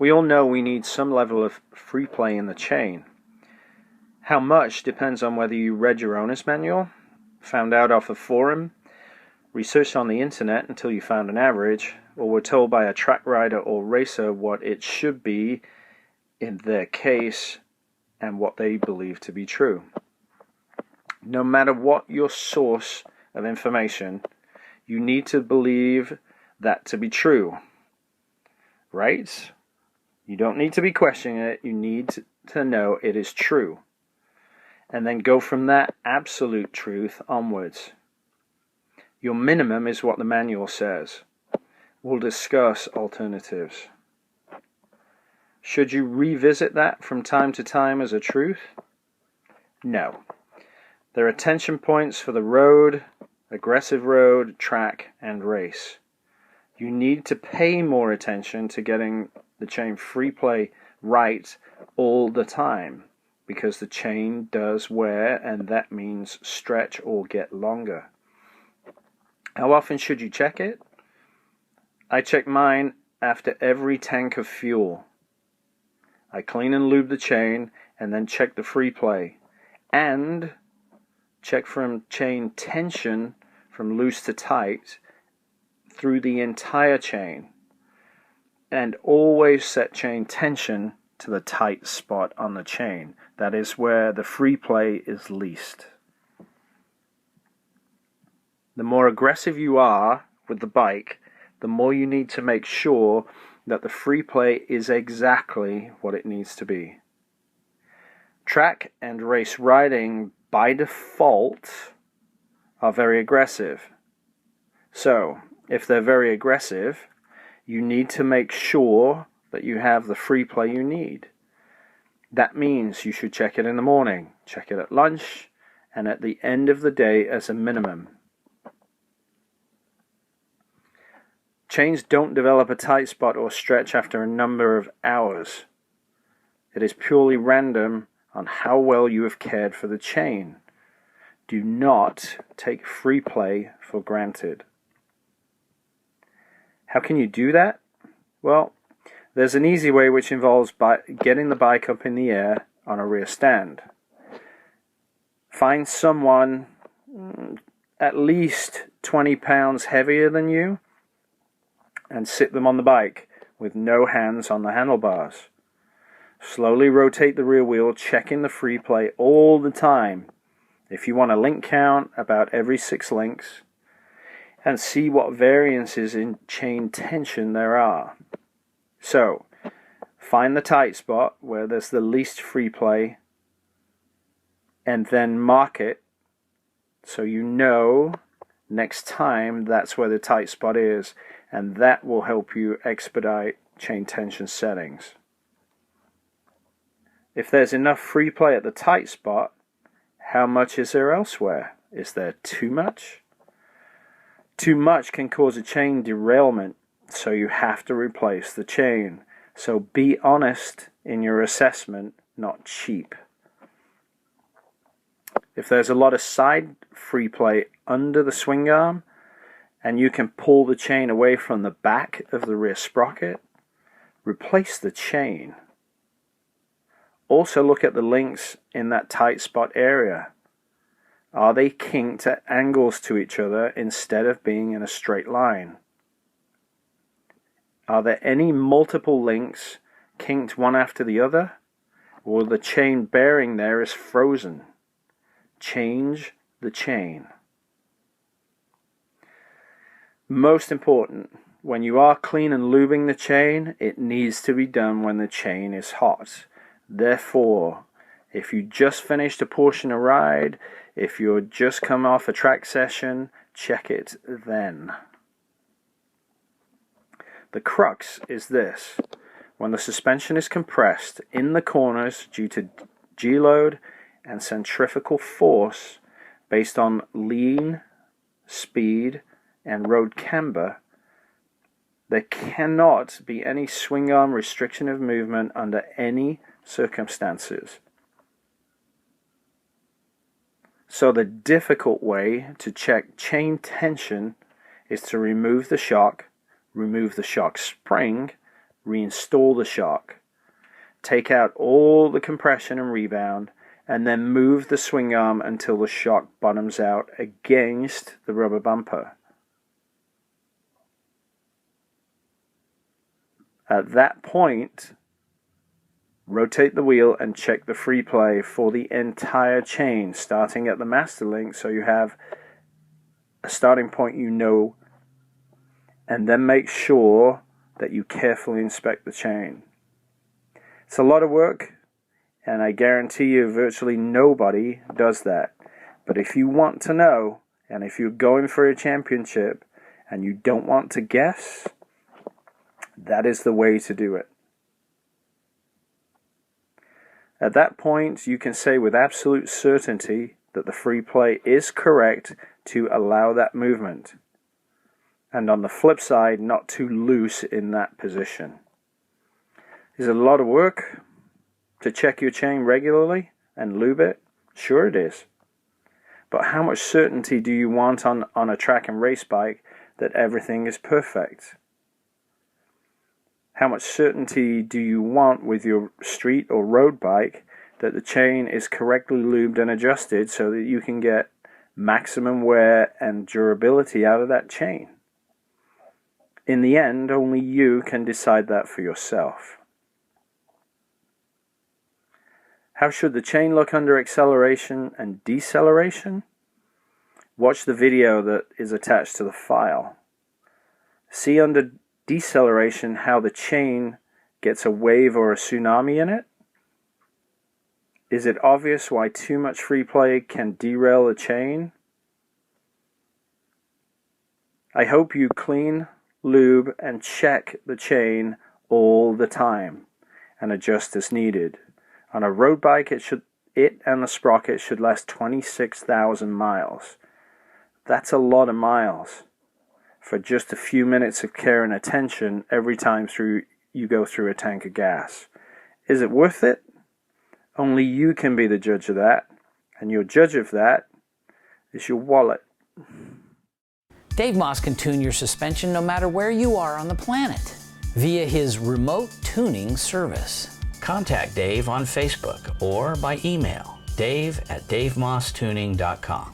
We all know we need some level of free play in the chain. How much depends on whether you read your owner's manual, found out off a forum, researched on the internet until you found an average, or were told by a track rider or racer what it should be in their case and what they believe to be true. No matter what your source of information, you need to believe that to be true, right? You don't need to be questioning it. You need to know it is true. And then go from that absolute truth onwards. Your minimum is what the manual says. We'll discuss alternatives. Should you revisit that from time to time as a truth? No. There are tension points for the road, aggressive road, track, and race. You need to pay more attention to getting the chain free play right all the time, because the chain does wear, and that means stretch or get longer. How often should you check it? I check mine after every tank of fuel. I clean and lube the chain and then check the free play, and check from chain tension from loose to tight through the entire chain, and always set chain tension to the tight spot on the chain. That is where the free play is least. The more aggressive you are with the bike, the more you need to make sure that the free play is exactly what it needs to be. Track and race riding by default are very aggressive. So, if they're very aggressive, you need to make sure that you have the free play you need. That means you should check it in the morning, check it at lunch, and at the end of the day as a minimum. Chains don't develop a tight spot or stretch after a number of hours. It is purely random on how well you have cared for the chain. Do not take free play for granted. How can you do that? Well, there's an easy way, which involves getting the bike up in the air on a rear stand. Find someone at least 20 pounds heavier than you and sit them on the bike with no hands on the handlebars. Slowly rotate the rear wheel, checking the free play all the time. If you want a link count, about every 6 links, and see what variances in chain tension there are. So, find the tight spot where there's the least free play, and then mark it so you know next time that's where the tight spot is, and that will help you expedite chain tension settings. If there's enough free play at the tight spot, how much is there elsewhere? Is there too much? Too much can cause a chain derailment, so you have to replace the chain. So be honest in your assessment, not cheap. If there's a lot of side free play under the swing arm, and you can pull the chain away from the back of the rear sprocket, replace the chain. Also look at the links in that tight spot area. Are they kinked at angles to each other instead of being in a straight line? Are there any multiple links kinked one after the other? Or the chain bearing there is frozen? Change the chain. Most important, when you are clean and lubing the chain, it needs to be done when the chain is hot. Therefore, if you just finished a portion of ride, if you're just come off a track session, check it then. The crux is this: when the suspension is compressed in the corners due to G-load and centrifugal force based on lean, speed, and road camber, there cannot be any swing arm restriction of movement under any circumstances. So the difficult way to check chain tension is to remove the shock spring, reinstall the shock, take out all the compression and rebound, and then move the swing arm until the shock bottoms out against the rubber bumper. At that point, rotate the wheel and check the free play for the entire chain, starting at the master link, so you have a starting point you know, and then make sure that you carefully inspect the chain. It's a lot of work, and I guarantee you virtually nobody does that. But if you want to know, and if you're going for a championship and you don't want to guess, that is the way to do it. At that point, you can say with absolute certainty that the free play is correct to allow that movement. And on the flip side, not too loose in that position. Is it a lot of work to check your chain regularly and lube it? Sure it is. But how much certainty do you want on a track and race bike that everything is perfect? How much certainty do you want with your street or road bike that the chain is correctly lubed and adjusted so that you can get maximum wear and durability out of that chain? In the end, only you can decide that for yourself. How should the chain look under acceleration and deceleration? Watch the video that is attached to the file. See under deceleration how the chain gets a wave or a tsunami in it. Is it obvious why too much free play can derail the chain? I hope you clean, lube, and check the chain all the time and adjust as needed. On a road bike, it and the sprocket should last 26,000 miles. That's a lot of miles for just a few minutes of care and attention every time you go through a tank of gas. Is it worth it? Only you can be the judge of that, and your judge of that is your wallet. Dave Moss can tune your suspension no matter where you are on the planet via his remote tuning service. Contact Dave on Facebook or by email, dave@davemosstuning.com.